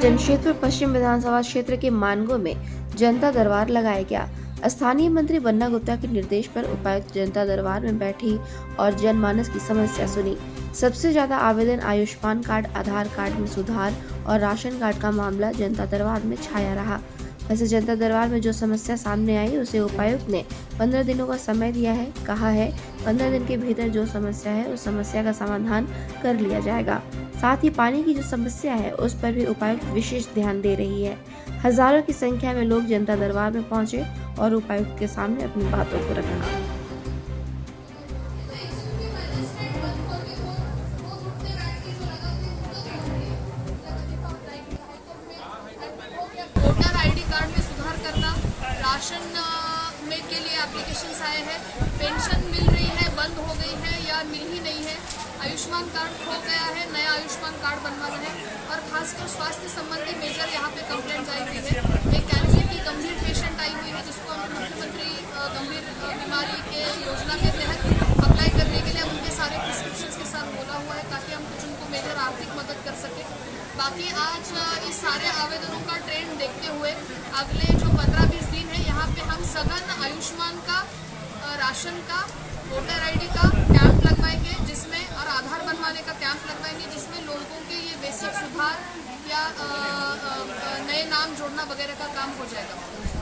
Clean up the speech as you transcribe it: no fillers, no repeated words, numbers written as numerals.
जमशेदपुर पश्चिम विधानसभा क्षेत्र के मानगो में जनता दरबार लगाया गया। स्थानीय मंत्री बन्ना गुप्ता के निर्देश पर उपायुक्त जनता दरबार में बैठी और जनमानस की समस्या सुनी। सबसे ज्यादा आवेदन आयुष्मान कार्ड, आधार कार्ड में सुधार और राशन कार्ड का मामला जनता दरबार में छाया रहा। वैसे जनता दरबार में जो समस्या सामने आई उसे उपायुक्त ने 15 दिनों का समय दिया है। कहा है 15 दिन के भीतर जो समस्या है उस समस्या का समाधान कर लिया जाएगा। साथ ही पानी की जो समस्या है उस पर भी उपायुक्त विशेष ध्यान दे रही है। हजारों की संख्या में लोग जनता दरबार में पहुंचे और उपायुक्त के सामने अपनी बातों को रखा। वोटर आईडी कार्ड में सुधार करना, राशन में के लिए एप्लीकेशंस आए हैं, पेंशन मिल रही है, बंद हो गई है या मिल ही नहीं है, आयुष्मान कार्ड खो गया है, नया आयुष्मान कार्ड बनवाना है और खासकर स्वास्थ्य संबंधी मेजर यहाँ पे कंप्लेंट आई हुई है। एक कैंसर की गंभीर पेशेंट आई हुई है जिसको हमने मुख्यमंत्री गंभीर बीमारी के योजना के तहत अप्लाई करने के लिए उनके सारे प्रिस्क्रिप्शन के साथ बोला हुआ है ताकि हम कुछ उनको मेजर आर्थिक मदद कर सकें। बाकी आज इस सारे आवेदनों का ट्रेंड देखते हुए अगले जो 15-20 दिन है यहाँ पे हम सघन आयुष्मान का, राशन का, वोटर आईडी का कैंप लगवाएंगे जिसमें और आधार बनवाने का कैंप लगवाएंगे जिसमें लोगों के ये बेसिक सुधार या नए नाम जोड़ना वगैरह का काम हो जाएगा।